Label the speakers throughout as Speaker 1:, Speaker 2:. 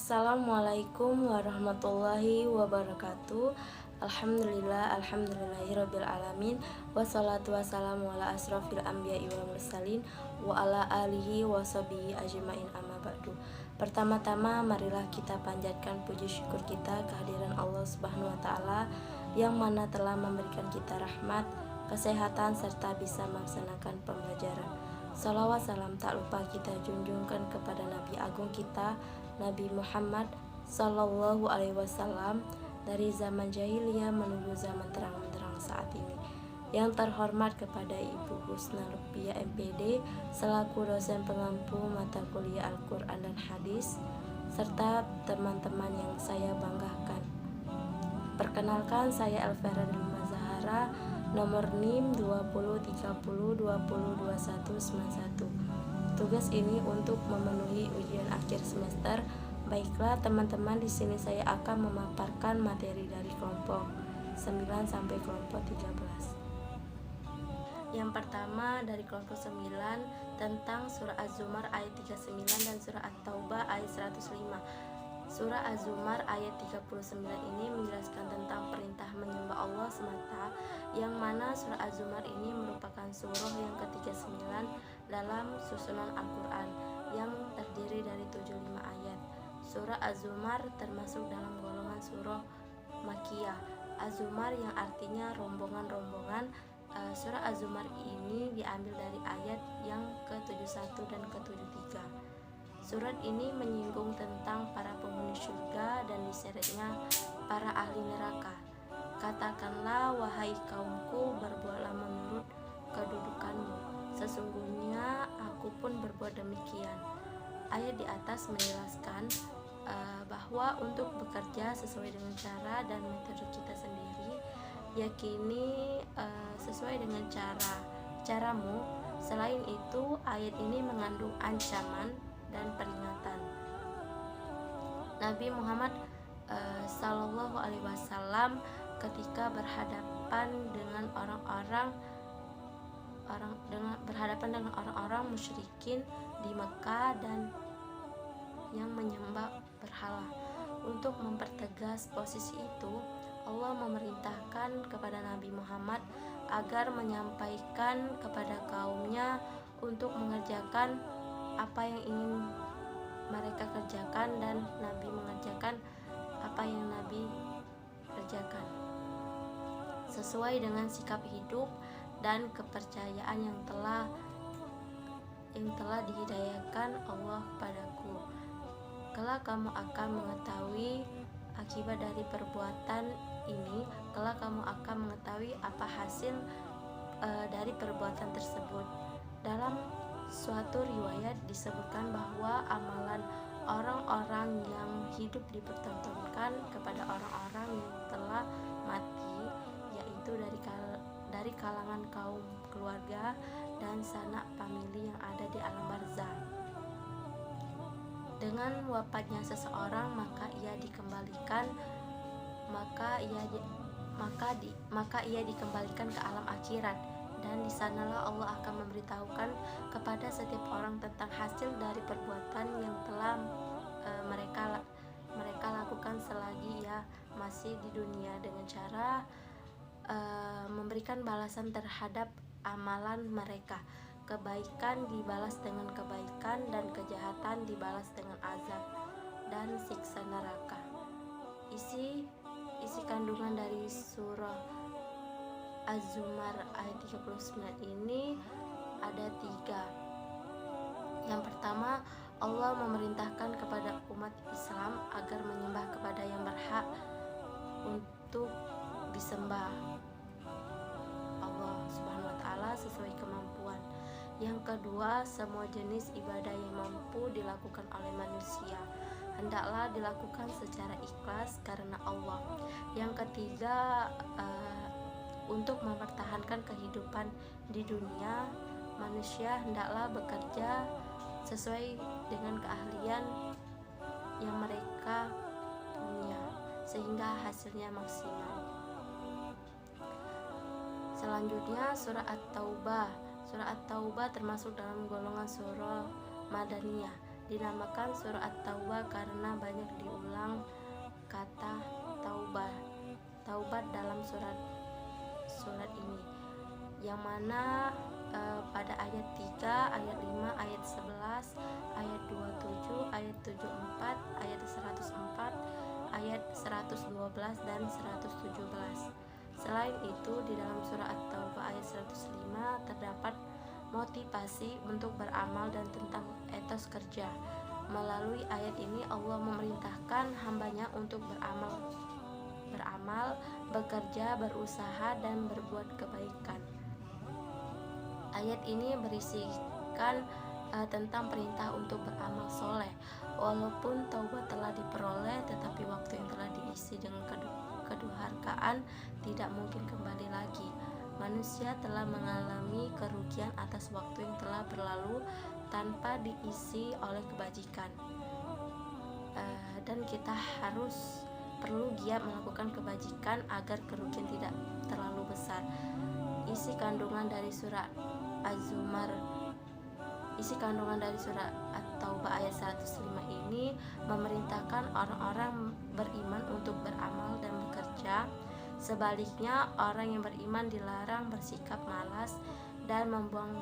Speaker 1: Assalamualaikum warahmatullahi wabarakatuh. Alhamdulillahirabbil alamin. Wassalatu wassalamu ala asrofil anbiya'i wal mursalin wa ala alihi washabihi ajmain, amma ba'du. Pertama-tama marilah kita panjatkan puji syukur kita kehadiran Allah Subhanahu wa taala yang mana telah memberikan kita rahmat, kesehatan serta bisa melaksanakan pembelajaran. Salawat salam tak lupa kita junjungkan kepada Nabi Agung kita, Nabi Muhammad Sallallahu Alaihi Wasallam, dari zaman jahiliyah menuju zaman terang benderang saat ini. Yang terhormat kepada Ibu Husna Lutfiah MPD selaku dosen pengampu mata kuliah Al-Quran dan Hadis, serta teman-teman yang saya banggakan. Perkenalkan, saya Elvera Delima Zahara, nomor NIM 2030202191. Tugas ini untuk memenuhi ujian akhir semester. Baiklah teman-teman, di sini saya akan memaparkan materi dari kelompok 9 sampai kelompok 13. Yang pertama dari kelompok 9 tentang surah Az-Zumar ayat 39 dan surah At-Taubah ayat 105. Surah Az-Zumar ayat 39 ini menjelaskan tentang perintah menyembah Allah semata, yang mana surah Az-Zumar ini merupakan surah yang ke-39 dalam susunan Al-Quran yang terdiri dari 75 ayat. Surah Az-Zumar termasuk dalam golongan surah Makkiyah. Az-Zumar yang artinya rombongan-rombongan. Surah Az-Zumar ini diambil dari ayat yang ke-71 dan ke-73. Surat ini menyinggung tentang para penghuni surga dan diseretnya para ahli neraka. Katakanlah, wahai kaumku, berbuatlah menurut kedudukanmu. Sesungguhnya aku pun berbuat demikian. Ayat di atas menjelaskan bahwa untuk bekerja sesuai dengan cara dan metode kita sendiri, yakini sesuai dengan caramu. Selain itu, ayat ini mengandung ancaman dan peringatan. Nabi Muhammad Sallallahu Alaihi Wasallam ketika berhadapan dengan orang-orang musyrikin di Mekah dan yang menyembah berhala. Untuk mempertegas posisi itu, Allah memerintahkan kepada Nabi Muhammad agar menyampaikan kepada kaumnya untuk mengerjakan apa yang ingin mereka kerjakan, dan Nabi mengerjakan apa yang Nabi kerjakan sesuai dengan sikap hidup dan kepercayaan yang telah dihidayahkan Allah kepadaku. Kelak kamu akan mengetahui akibat dari perbuatan ini. Kelak kamu akan mengetahui apa hasil dari perbuatan tersebut. Dalam suatu riwayat disebutkan bahwa amalan orang-orang yang hidup dipertontonkan kepada orang-orang yang telah mati, yaitu dari kalangan kaum keluarga dan sanak famili yang ada di alam barzah. Dengan wafatnya seseorang, maka ia dikembalikan ke alam akhirat, dan di sanalah Allah akan memberitahukan kepada setiap orang tentang hasil dari perbuatan yang telah mereka lakukan selagi ia masih di dunia, dengan cara memberikan balasan terhadap amalan mereka. Kebaikan dibalas dengan kebaikan dan kejahatan dibalas dengan azab dan siksa neraka. Isi kandungan dari surah Az-Zumar ayat 39 ini ada 3. Yang pertama, Allah memerintahkan kepada umat Islam agar menyembah kepada yang berhak untuk disembah, Allah Subhanahu wa taala, sesuai kemampuan. Yang kedua, semua jenis ibadah yang mampu dilakukan oleh manusia hendaklah dilakukan secara ikhlas karena Allah. Yang ketiga, untuk mempertahankan kehidupan di dunia, manusia hendaklah bekerja sesuai dengan keahlian yang mereka punya sehingga hasilnya maksimal. Selanjutnya, surah At-Taubah. Surah At-Taubah termasuk dalam golongan surah Madaniyah. dinamakan surah At-Taubah karena banyak diulang kata taubat dalam surat ini, yang mana pada ayat 3, ayat 5, ayat 11, ayat 27, ayat 74, ayat 104, ayat 112 dan 117. Selain itu, di dalam surah At-Taubah ayat 105 terdapat motivasi untuk beramal dan tentang etos kerja. Melalui ayat ini Allah memerintahkan hambanya untuk beramal, bekerja, berusaha, dan berbuat kebaikan. Ayat ini berisikan tentang perintah untuk beramal soleh. Walaupun taubat telah diperoleh, tetapi waktu yang telah diisi dengan kedurhakaan tidak mungkin kembali lagi. Manusia telah mengalami kerugian atas waktu yang telah berlalu tanpa diisi oleh kebajikan, dan kita perlu giat melakukan kebajikan agar kerugian tidak terlalu besar. Isi kandungan dari surah At-Taubah ayat 105 ini memerintahkan orang-orang beriman untuk beramal dan bekerja. Sebaliknya, orang yang beriman dilarang bersikap malas dan membuang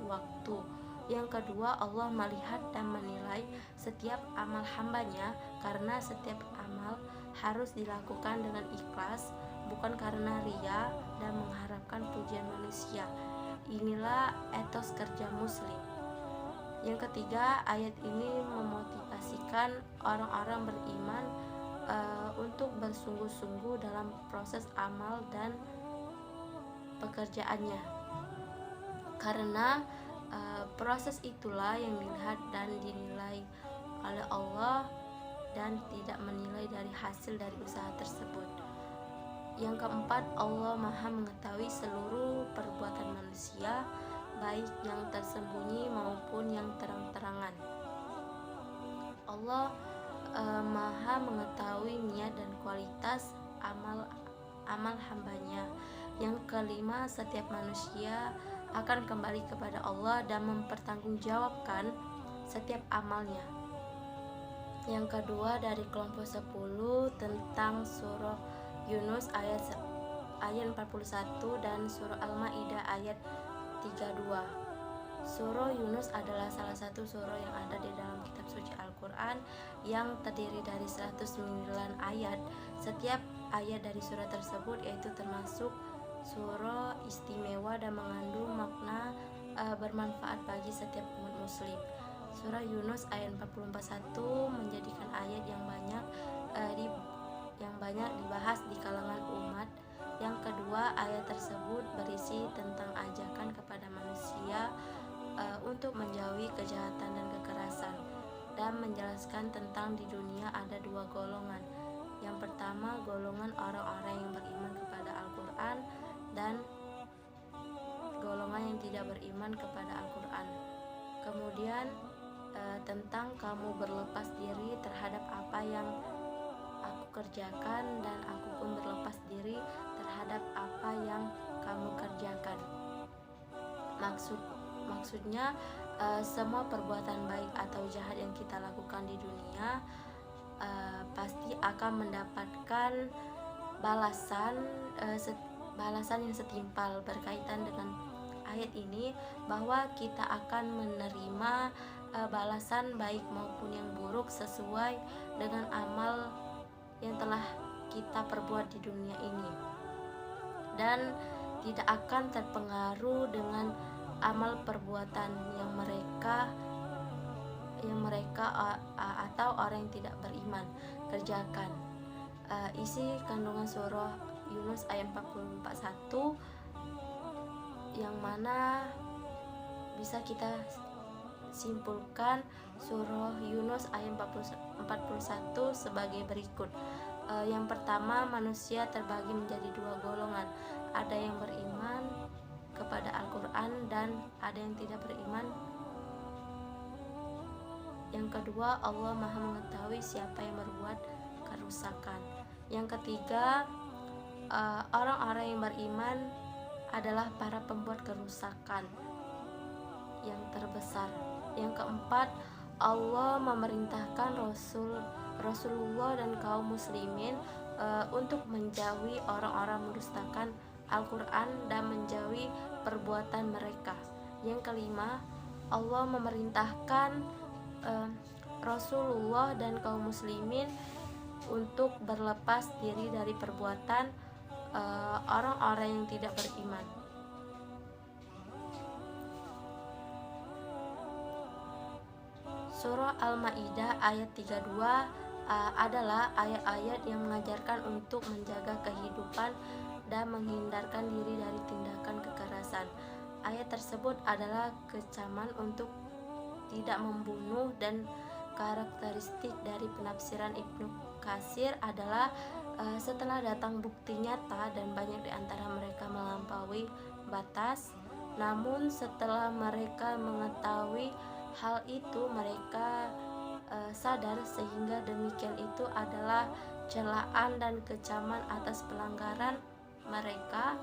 Speaker 1: waktu. Yang kedua, Allah melihat dan menilai setiap amal hambanya, karena setiap amal harus dilakukan dengan ikhlas, bukan karena ria dan mengharapkan pujian manusia. Inilah etos kerja muslim. Yang ketiga, ayat ini memotivasikan orang-orang beriman untuk bersungguh-sungguh dalam proses amal dan pekerjaannya, karena proses itulah yang dilihat dan dinilai oleh Allah dan tidak menilai dari hasil dari usaha tersebut. Yang keempat, Allah Maha mengetahui seluruh perbuatan manusia, baik yang tersembunyi maupun yang terang-terangan. Allah Maha mengetahui niat dan kualitas amal hambanya. Yang kelima, setiap manusia akan kembali kepada Allah dan mempertanggungjawabkan setiap amalnya. Yang kedua, dari kelompok 10 tentang surah Yunus ayat 41 dan surah Al-Maidah ayat 32. Surah Yunus adalah salah satu surah yang ada di dalam kitab suci Al-Quran yang terdiri dari 109 ayat. Setiap ayat dari surah tersebut yaitu termasuk surah istimewa dan mengandung makna bermanfaat bagi setiap umat muslim. Surah Yunus ayat 41 menjadikan ayat yang banyak dibahas di kalangan umat. Yang kedua, ayat tersebut berisi tentang ajakan kepada manusia untuk menjauhi kejahatan dan kekerasan, dan menjelaskan tentang di dunia ada dua golongan. Yang pertama, golongan orang-orang yang beriman kepada Al-Quran, dan golongan yang tidak beriman kepada Al-Quran. Kemudian tentang kamu berlepas diri terhadap apa yang aku kerjakan, dan aku pun berlepas diri terhadap apa yang kamu kerjakan. Maksudnya semua perbuatan baik atau jahat yang kita lakukan di dunia pasti akan mendapatkan balasan yang setimpal. Berkaitan dengan ayat ini, bahwa kita akan menerima balasan baik maupun yang buruk sesuai dengan amal yang telah kita perbuat di dunia ini, dan tidak akan terpengaruh dengan amal perbuatan yang mereka atau orang yang tidak beriman kerjakan. Isi kandungan surah Yunus ayat 41 yang mana bisa kita simpulkan surah Yunus ayat 41 sebagai berikut. Yang pertama, manusia terbagi menjadi dua golongan. Ada yang beriman kepada Al-Quran dan ada yang tidak beriman. Yang kedua, Allah Maha mengetahui siapa yang berbuat kerusakan. Yang ketiga, orang-orang yang beriman adalah para pembuat kerusakan. yang terbesar. Yang keempat, Allah memerintahkan Rasulullah dan kaum muslimin untuk menjauhi orang-orang mendustakan Al-Quran dan menjauhi perbuatan mereka. Yang kelima, Allah memerintahkan Rasulullah dan kaum muslimin untuk berlepas diri dari perbuatan orang-orang yang tidak beriman. Surah Al-Maidah ayat 32 adalah ayat-ayat yang mengajarkan untuk menjaga kehidupan dan menghindarkan diri dari tindakan kekerasan. Ayat tersebut adalah kecaman untuk tidak membunuh, dan karakteristik dari penafsiran Ibnu Katsir adalah setelah datang bukti nyata dan banyak di antara mereka melampaui batas, namun setelah mereka mengetahui hal itu mereka sadar, sehingga demikian itu adalah celaan dan kecaman atas pelanggaran mereka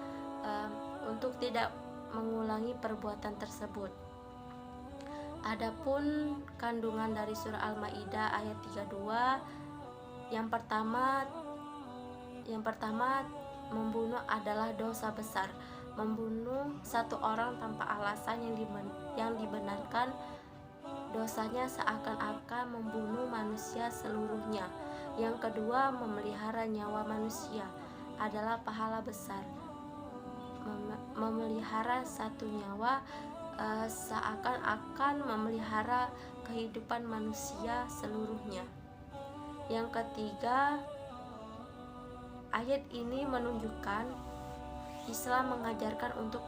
Speaker 1: untuk tidak mengulangi perbuatan tersebut. Adapun kandungan dari surah Al-Maidah ayat 32, yang pertama membunuh adalah dosa besar. Membunuh satu orang tanpa alasan yang dibenarkan, dosanya seakan-akan membunuh manusia seluruhnya. Yang kedua, memelihara nyawa manusia adalah pahala besar. Memelihara satu nyawa seakan-akan memelihara kehidupan manusia seluruhnya. Yang ketiga, ayat ini menunjukkan Islam mengajarkan untuk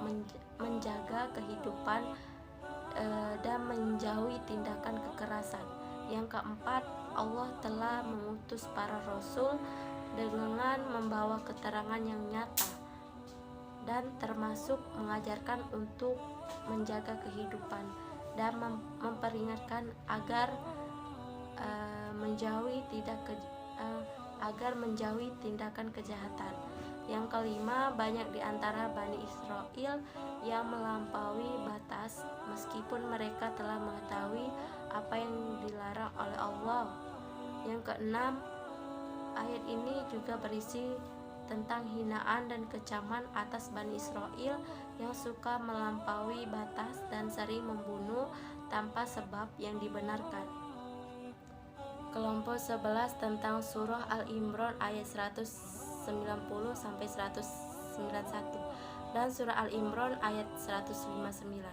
Speaker 1: menjaga kehidupan dan menjauhi tindakan kekerasan. Yang keempat, Allah telah mengutus para rasul dengan membawa keterangan yang nyata dan termasuk mengajarkan untuk menjaga kehidupan dan memperingatkan agar menjauhi tindakan kejahatan. Yang kelima, banyak di antara Bani Israel yang melampaui batas meskipun mereka telah mengetahui apa yang dilarang oleh Allah. Yang keenam, ayat ini juga berisi tentang hinaan dan kecaman atas Bani Israel yang suka melampaui batas dan sering membunuh tanpa sebab yang dibenarkan. Kelompok 11 tentang surah Al-Imran ayat 190 sampai 191 dan surah Al-Imran ayat 159.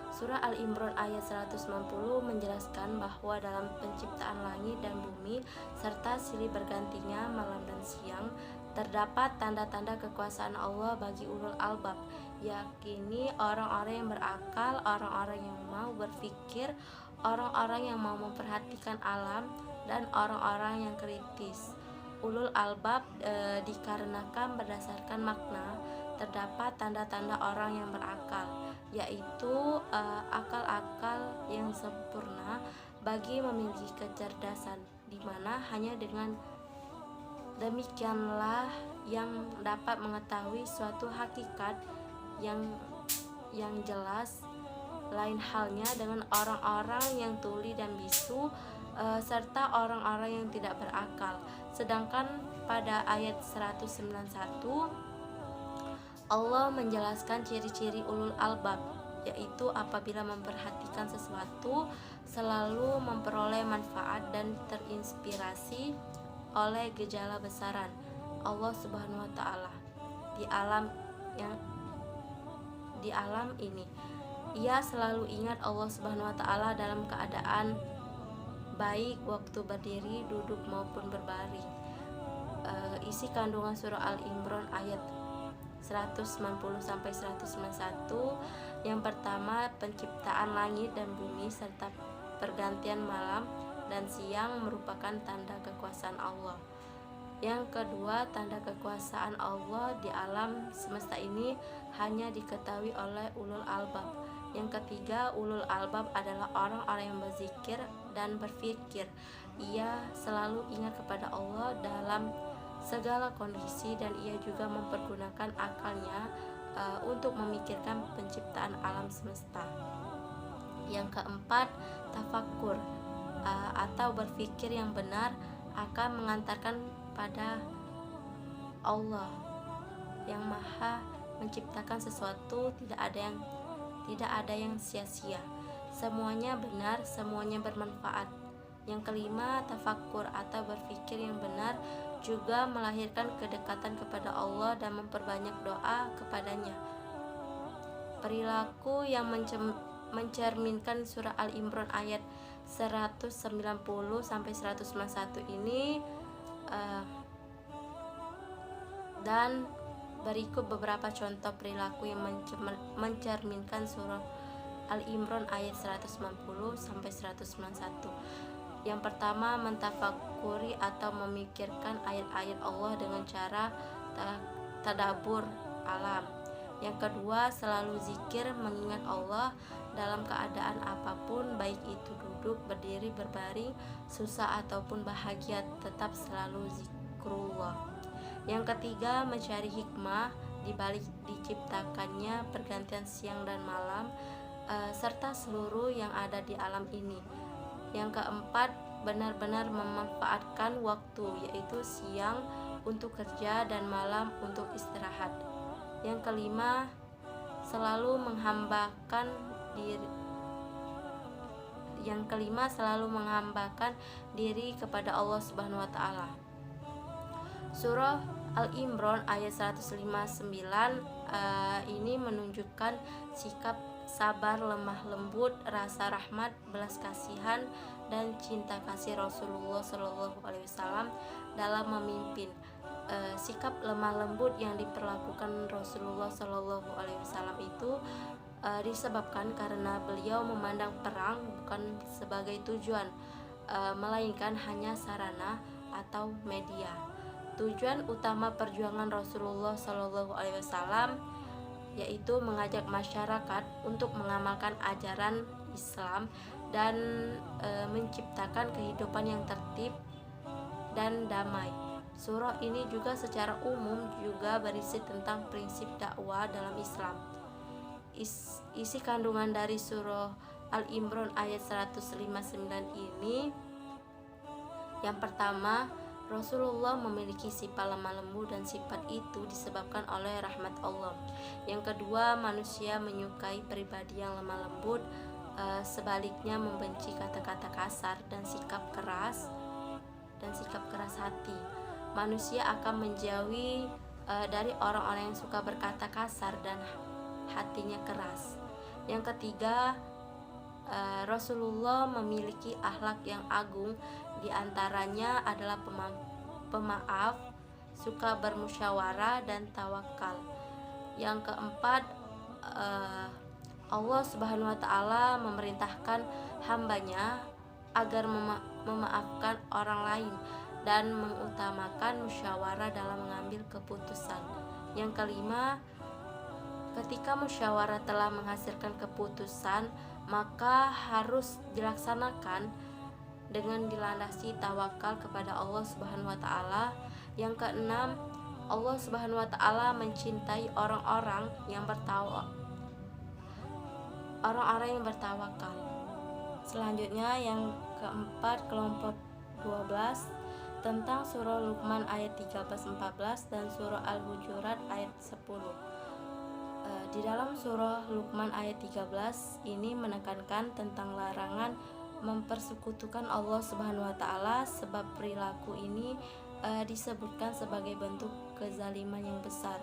Speaker 1: Surah Al-Imran ayat 190 menjelaskan bahwa dalam penciptaan langit dan bumi serta silih bergantinya malam dan siang terdapat tanda-tanda kekuasaan Allah bagi ulul albab, yakni orang-orang yang berakal, orang-orang yang mau berpikir, orang-orang yang mau memperhatikan alam, dan orang-orang yang kritis. Ulul albab dikarenakan berdasarkan makna terdapat tanda-tanda orang yang berakal, yaitu akal-akal yang sempurna bagi memiliki kecerdasan, di mana hanya dengan demikianlah yang dapat mengetahui suatu hakikat yang jelas. Lain halnya dengan orang-orang yang tuli dan bisu serta orang-orang yang tidak berakal. Sedangkan pada ayat 191 Allah menjelaskan ciri-ciri ulul albab, yaitu apabila memperhatikan sesuatu selalu memperoleh manfaat dan terinspirasi oleh gejala besaran Allah Subhanahu wa taala di alam ini. Ia selalu ingat Allah Subhanahu wa taala dalam keadaan baik waktu berdiri, duduk maupun berbaring. Isi kandungan surah Al-Imran ayat 190 sampai 191. Yang pertama, penciptaan langit dan bumi serta pergantian malam dan siang merupakan tanda kekuasaan Allah. Yang kedua, tanda kekuasaan Allah di alam semesta ini hanya diketahui oleh ulul albab. Yang ketiga, ulul albab adalah orang-orang yang berzikir dan berpikir. Ia selalu ingat kepada Allah dalam segala kondisi dan ia juga mempergunakan akalnya untuk memikirkan penciptaan alam semesta. Yang keempat, tafakkur atau berpikir yang benar akan mengantarkan pada Allah yang Maha menciptakan sesuatu. Tidak ada yang sia-sia. Semuanya benar, semuanya bermanfaat. Yang kelima, tafakkur atau berpikir yang benar juga melahirkan kedekatan kepada Allah dan memperbanyak doa kepadanya. Perilaku yang mencerminkan surah Al-Imran ayat 190 sampai 191 ini dan berikut beberapa contoh perilaku yang mencerminkan surah Al-Imran ayat 190 sampai 191. Yang pertama, mentafakuri atau memikirkan ayat-ayat Allah dengan cara tadabbur alam. Yang kedua, selalu zikir mengingat Allah dalam keadaan apapun, baik itu duduk, berdiri, berbaring, susah ataupun bahagia, tetap selalu zikrullah. Yang ketiga, mencari hikmah di balik diciptakannya pergantian siang dan malam serta seluruh yang ada di alam ini. Yang keempat, benar-benar memanfaatkan waktu, yaitu siang untuk kerja dan malam untuk istirahat. Yang kelima, selalu menghambakan diri kepada Allah Subhanahu wa taala. Surah Al-Imran ayat 159 ini menunjukkan sikap sabar, lemah lembut, rasa rahmat, belas kasihan, dan cinta kasih Rasulullah SAW dalam memimpin. Sikap lemah lembut yang diperlakukan Rasulullah SAW itu disebabkan karena beliau memandang perang bukan sebagai tujuan, melainkan hanya sarana atau media. Tujuan utama perjuangan Rasulullah SAW yaitu mengajak masyarakat untuk mengamalkan ajaran Islam dan menciptakan kehidupan yang tertib dan damai. Surah ini juga secara umum juga berisi tentang prinsip dakwah dalam Islam. Isi kandungan dari surah Al-Imran ayat 159 ini, yang pertama, Rasulullah memiliki sifat lemah lembut dan sifat itu disebabkan oleh rahmat Allah. Yang kedua, manusia menyukai pribadi yang lemah lembut, sebaliknya membenci kata-kata kasar dan sikap keras hati. Manusia akan menjauhi dari orang-orang yang suka berkata kasar dan hatinya keras. Yang ketiga, Rasulullah memiliki akhlak yang agung. Di antaranya adalah pemaaf, suka bermusyawarah, dan tawakal. Yang keempat, Allah Subhanahu wa taala memerintahkan hambanya agar memaafkan orang lain dan mengutamakan musyawarah dalam mengambil keputusan. Yang kelima, ketika musyawarah telah menghasilkan keputusan, maka harus dilaksanakan dengan dilandasi tawakal kepada Allah Subhanahu wa taala. Yang keenam, Allah Subhanahu wa taala mencintai orang-orang yang bertawakal. Selanjutnya yang keempat, kelompok 12 tentang surah Luqman ayat 13-14 dan surah Al-Hujurat ayat 10. Di dalam surah Luqman ayat 13 ini menekankan tentang larangan mempersekutukan Allah Subhanahu wa taala, sebab perilaku ini disebutkan sebagai bentuk kezaliman yang besar.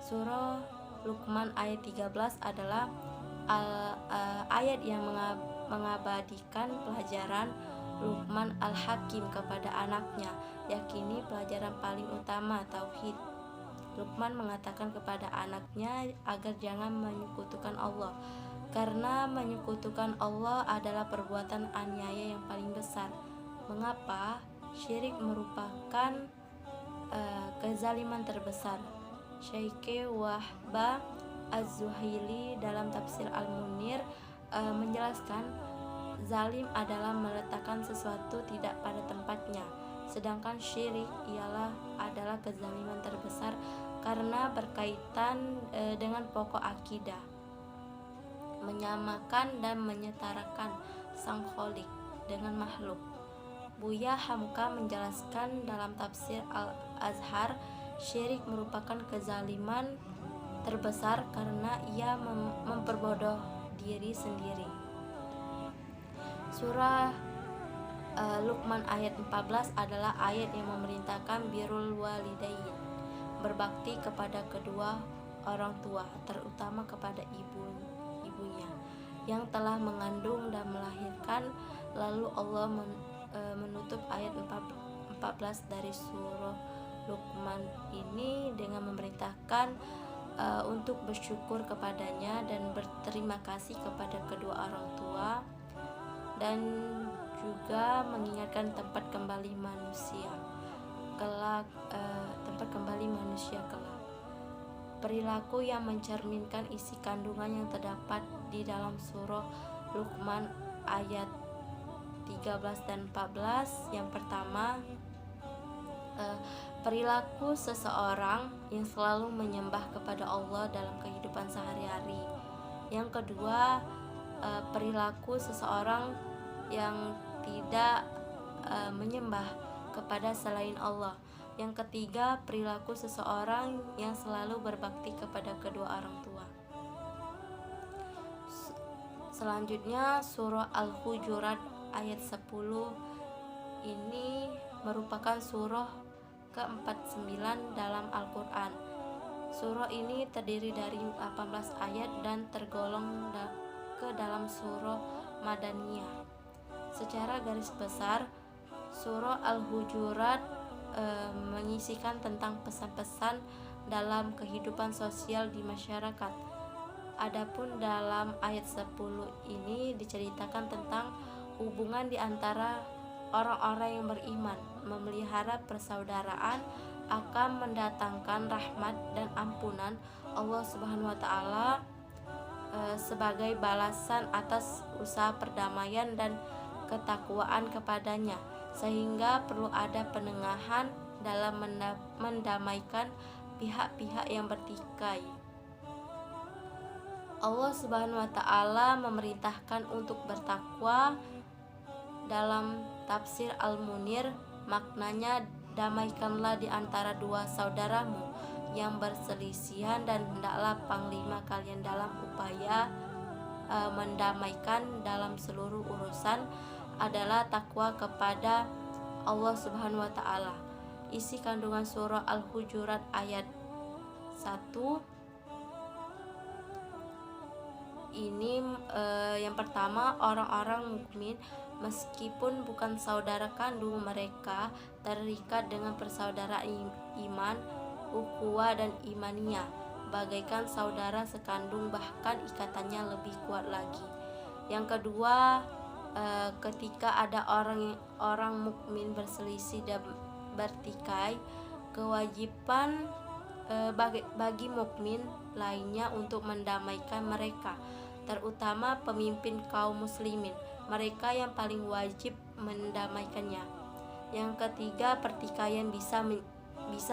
Speaker 1: Surah Luqman ayat 13 adalah ayat yang mengabadikan pelajaran Luqman Al-Hakim kepada anaknya, yakni pelajaran paling utama, tauhid. Luqman mengatakan kepada anaknya agar jangan menyekutukan Allah, karena menyekutukan Allah adalah perbuatan aniaya yang paling besar. Mengapa? Syirik merupakan kezaliman terbesar. Syekh Wahbah Az-Zuhaili dalam tafsir Al-Munir menjelaskan, zalim adalah meletakkan sesuatu tidak pada tempatnya, sedangkan syirik adalah kezaliman terbesar karena berkaitan dengan pokok akidah. menyamakan dan menyetarakan Sang Kholik dengan makhluk. Buya Hamka menjelaskan dalam tafsir Al-Azhar, syirik merupakan kezaliman terbesar karena ia memperbodoh diri sendiri. Surah Luqman ayat 14 adalah ayat yang memerintahkan birrul walidain, berbakti kepada kedua orang tua, terutama kepada ibunya yang telah mengandung dan melahirkan. Lalu Allah menutup ayat 14 dari surah Luqman ini dengan memerintahkan untuk bersyukur kepadanya dan berterima kasih kepada kedua orang tua, dan juga mengingatkan tempat kembali manusia kelak. Perilaku yang mencerminkan isi kandungan yang terdapat di dalam surah Luqman ayat 13 dan 14. Yang pertama, perilaku seseorang yang selalu menyembah kepada Allah dalam kehidupan sehari-hari. Yang kedua, perilaku seseorang yang tidak menyembah kepada selain Allah. Yang ketiga, perilaku seseorang yang selalu berbakti kepada kedua orang tua. Selanjutnya, surah Al-Hujurat ayat 10 ini merupakan surah ke-49 dalam Al-Quran. Surah ini terdiri dari 18 ayat dan tergolong ke dalam surah Madaniyah. Secara garis besar, surah Al-Hujurat mengisikan tentang pesan-pesan dalam kehidupan sosial di masyarakat. Adapun dalam ayat 10 ini diceritakan tentang hubungan di antara orang-orang yang beriman. Memelihara persaudaraan akan mendatangkan rahmat dan ampunan Allah Subhanahu wa Ta'ala sebagai balasan atas usaha perdamaian dan ketakwaan kepadanya, sehingga perlu ada penengahan dalam mendamaikan pihak-pihak yang bertikai. Allah Subhanahu wa Ta'ala memerintahkan untuk bertakwa. Dalam tafsir Al-Munir, maknanya damaikanlah di antara dua saudaramu yang berselisihan, dan hendaklah panglima kalian dalam upaya mendamaikan dalam seluruh urusan adalah takwa kepada Allah Subhanahu wa Ta'ala. Isi kandungan surah Al-Hujurat ayat 1 ini yang pertama, orang-orang mukmin meskipun bukan saudara kandung, mereka terikat dengan persaudaraan iman, ukhuwah dan imaniyah, bagaikan saudara sekandung, bahkan ikatannya lebih kuat lagi. Yang kedua, ketika ada orang mukmin berselisih dan bertikai, kewajiban bagi mukmin lainnya untuk mendamaikan mereka, terutama pemimpin kaum muslimin. Mereka yang paling wajib mendamaikannya. Yang ketiga, pertikaian bisa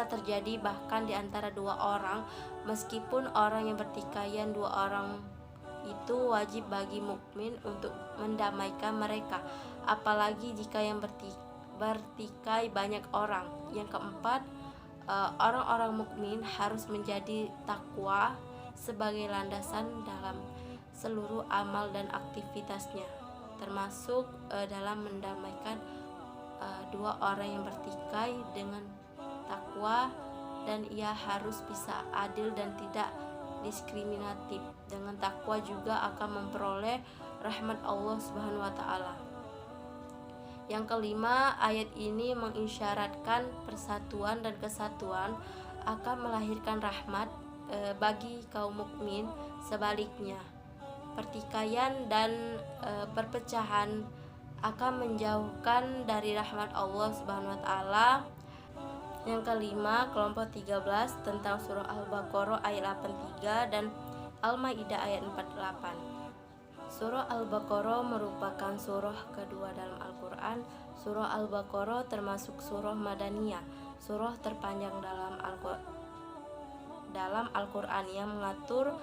Speaker 1: terjadi bahkan di antara dua orang, meskipun orang yang bertikaian dua orang itu wajib bagi mukmin untuk mendamaikan mereka, apalagi jika yang bertikai banyak orang. Yang keempat, orang-orang mukmin harus menjadi takwa sebagai landasan dalam seluruh amal dan aktivitasnya, termasuk dalam mendamaikan dua orang yang bertikai dengan takwa, dan ia harus bisa adil dan tidak diskriminatif. Dengan takwa juga akan memperoleh rahmat Allah Subhanahu wa Ta'ala. Yang kelima, ayat ini mengisyaratkan persatuan dan kesatuan akan melahirkan rahmat bagi kaum mukmin. Sebaliknya, pertikaian dan perpecahan akan menjauhkan dari rahmat Allah Subhanahu wa Ta'ala. Yang kelima, kelompok 13 tentang surah Al-Baqarah ayat 83 dan Al-Maidah ayat 48. Surah Al-Baqarah merupakan surah kedua dalam Al-Quran. Surah Al-Baqarah termasuk surah Madaniyah, surah terpanjang dalam Al-Quran yang mengatur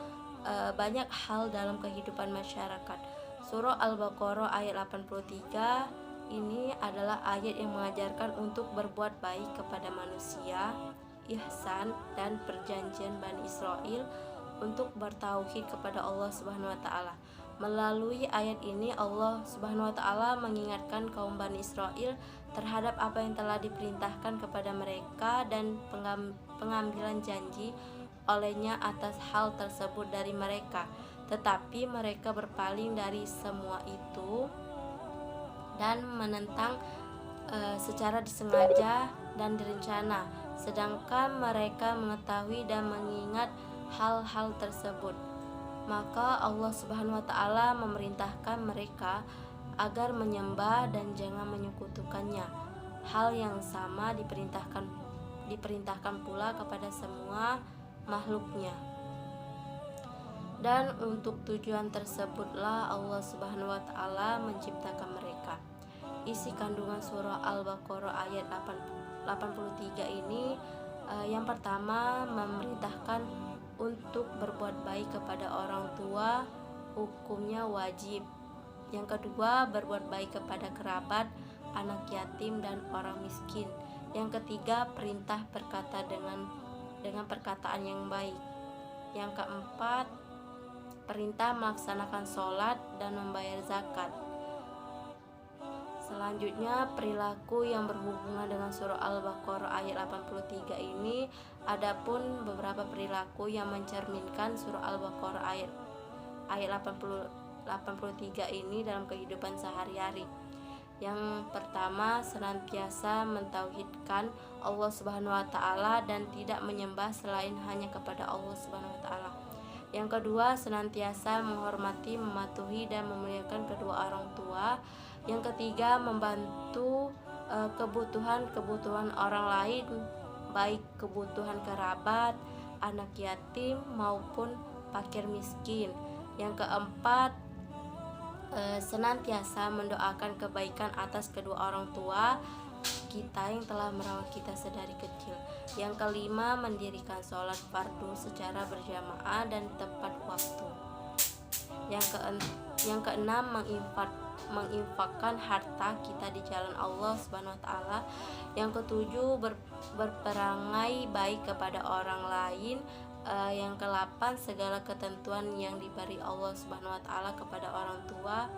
Speaker 1: banyak hal dalam kehidupan masyarakat. Surah Al-Baqarah ayat 83 ini adalah ayat yang mengajarkan untuk berbuat baik kepada manusia, ihsan, dan perjanjian Bani Israel untuk bertauhid kepada Allah Subhanahu wa taala. Melalui ayat ini Allah Subhanahu wa taala mengingatkan kaum Bani Israel terhadap apa yang telah diperintahkan kepada mereka dan pengambilan janji olehnya atas hal tersebut dari mereka. Tetapi mereka berpaling dari semua itu dan menentang secara disengaja dan direncana, sedangkan mereka mengetahui dan mengingat hal-hal tersebut. Maka Allah Subhanahu wa taala memerintahkan mereka agar menyembah dan jangan menyekutukannya. Hal yang sama diperintahkan pula kepada semua makhluknya. Dan untuk tujuan tersebutlah Allah Subhanahu wa taala menciptakan mereka. Isi kandungan surah Al-Baqarah ayat 83 ini yang pertama memerintahkan untuk berbuat baik kepada orang tua, hukumnya wajib. Yang kedua, berbuat baik kepada kerabat, anak yatim, dan orang miskin. Yang ketiga, perintah berkata dengan perkataan yang baik. Yang keempat, perintah melaksanakan sholat dan membayar zakat. Selanjutnya, perilaku yang berhubungan dengan surah Al-Baqarah ayat 83 ini, adapun beberapa perilaku yang mencerminkan surah Al-Baqarah ayat 83 ini dalam kehidupan sehari-hari. Yang pertama, senantiasa mentauhidkan Allah Subhanahu wa taala dan tidak menyembah selain hanya kepada Allah Subhanahu wa taala. Yang kedua, senantiasa menghormati, mematuhi dan memuliakan kedua orang tua. Yang ketiga, membantu kebutuhan orang lain, baik kebutuhan kerabat, anak yatim maupun fakir miskin. Yang keempat, senantiasa mendoakan kebaikan atas kedua orang tua kita yang telah merawat kita sedari kecil. Yang kelima, mendirikan sholat fardu secara berjamaah dan tepat waktu. Yang keenam, menginfakkan harta kita di jalan Allah Subhanahu wa taala. Yang ketujuh, berperangai baik kepada orang lain. Yang ke-8, segala ketentuan yang diberi Allah Subhanahu wa taala kepada orang tua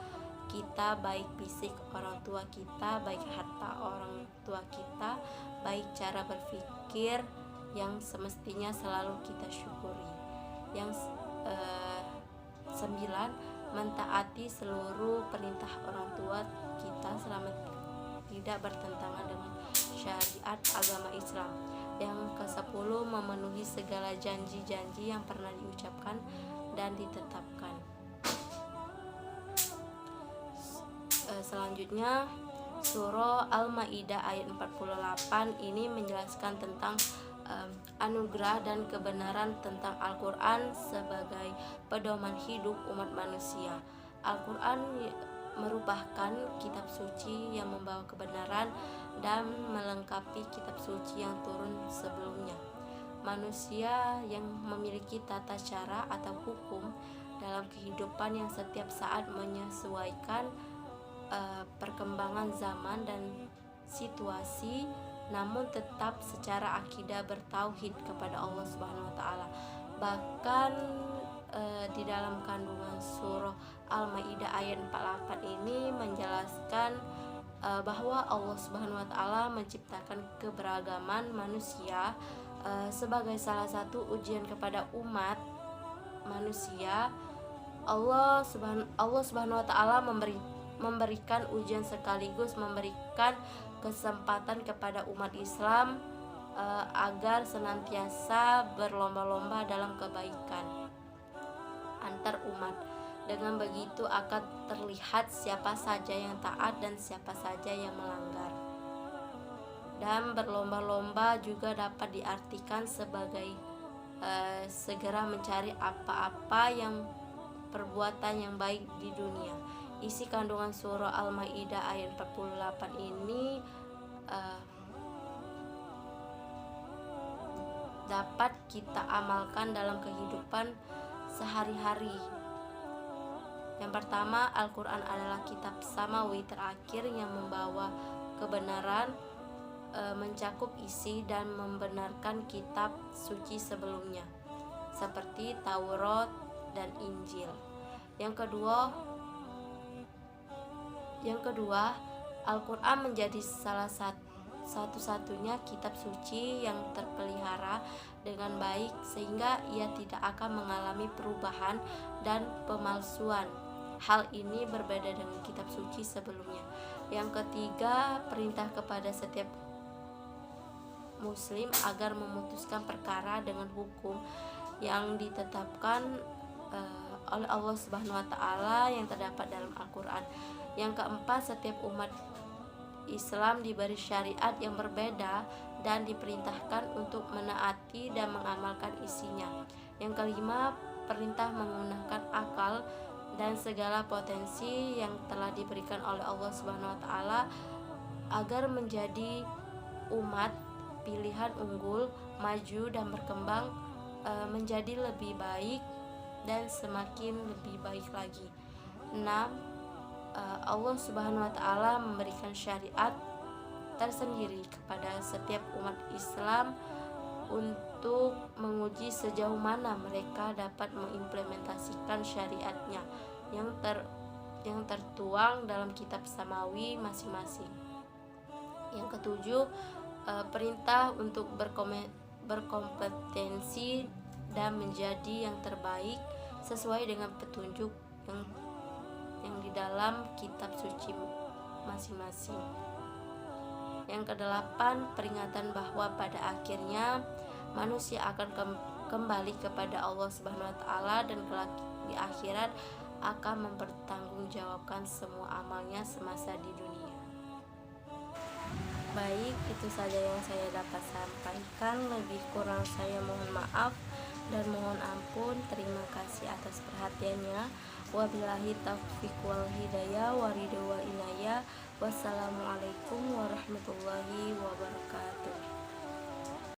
Speaker 1: kita, baik fisik orang tua kita, baik harta orang tua kita, baik cara berpikir yang semestinya selalu kita syukuri. Yang 9, mentaati seluruh perintah orang tua kita selama tidak bertentangan dengan syariat agama Islam. Yang ke-10, memenuhi segala janji-janji yang pernah diucapkan dan ditetapkan. Selanjutnya, surah Al-Maidah ayat 48 ini menjelaskan tentang anugerah dan kebenaran tentang Al-Quran sebagai pedoman hidup umat manusia. Al-Quran merupakan kitab suci yang membawa kebenaran dan melengkapi kitab suci yang turun sebelumnya. Manusia yang memiliki tata cara atau hukum dalam kehidupan yang setiap saat menyesuaikan perkembangan zaman dan situasi, namun tetap secara akidah bertauhid kepada Allah Subhanahu wa taala. Bahkan di dalam kandungan surah Al-Maidah ayat 48 ini menjelaskan bahwa Allah Subhanahu wa taala menciptakan keberagaman manusia sebagai salah satu ujian kepada umat manusia. Allah Subhanahu wa taala memberikan ujian sekaligus memberikan kesempatan kepada umat Islam agar senantiasa berlomba-lomba dalam kebaikan antar umat. Dengan begitu akan terlihat siapa saja yang taat dan siapa saja yang melanggar. Dan berlomba-lomba juga dapat diartikan sebagai segera mencari apa-apa yang perbuatan yang baik di dunia. Isi kandungan surah Al-Maidah ayat 48 ini dapat kita amalkan dalam kehidupan sehari-hari. Yang pertama, Al-Quran adalah kitab samawi terakhir yang membawa kebenaran, mencakup isi dan membenarkan kitab suci sebelumnya, seperti Taurat dan Injil. Yang kedua, Al-Quran menjadi salah satu-satunya kitab suci yang terpelihara dengan baik, sehingga ia tidak akan mengalami perubahan dan pemalsuan. Hal ini berbeda dengan kitab suci sebelumnya. Yang ketiga, perintah kepada setiap muslim agar memutuskan perkara dengan hukum yang ditetapkan oleh Allah Subhanahu wa taala yang terdapat dalam Al-Quran. Yang keempat, setiap umat Islam diberi syariat yang berbeda dan diperintahkan untuk menaati dan mengamalkan isinya. Yang kelima, perintah menggunakan akal dan segala potensi yang telah diberikan oleh Allah Subhanahu wa taala agar menjadi umat pilihan unggul, maju dan berkembang menjadi lebih baik dan semakin lebih baik lagi. 6. Allah Subhanahu wa taala memberikan syariat tersendiri kepada setiap umat Islam untuk menguji sejauh mana mereka dapat mengimplementasikan syariatnya yang tertuang dalam kitab samawi masing-masing. Yang ketujuh, perintah untuk berkompetensi dan menjadi yang terbaik sesuai dengan petunjuk yang di dalam kitab suci masing-masing. Yang kedelapan, peringatan bahwa pada akhirnya manusia akan kembali kepada Allah Subhanahu wa taala dan kelak di akhirat akan mempertanggungjawabkan semua amalnya semasa di dunia. Baik, itu saja yang saya dapat sampaikan. Lebih kurang saya mohon maaf dan mohon ampun. Terima kasih atas perhatiannya. Wabillahi taufiq wal hidayah wa ridha wa inayah. Wassalamualaikum warahmatullahi wabarakatuh.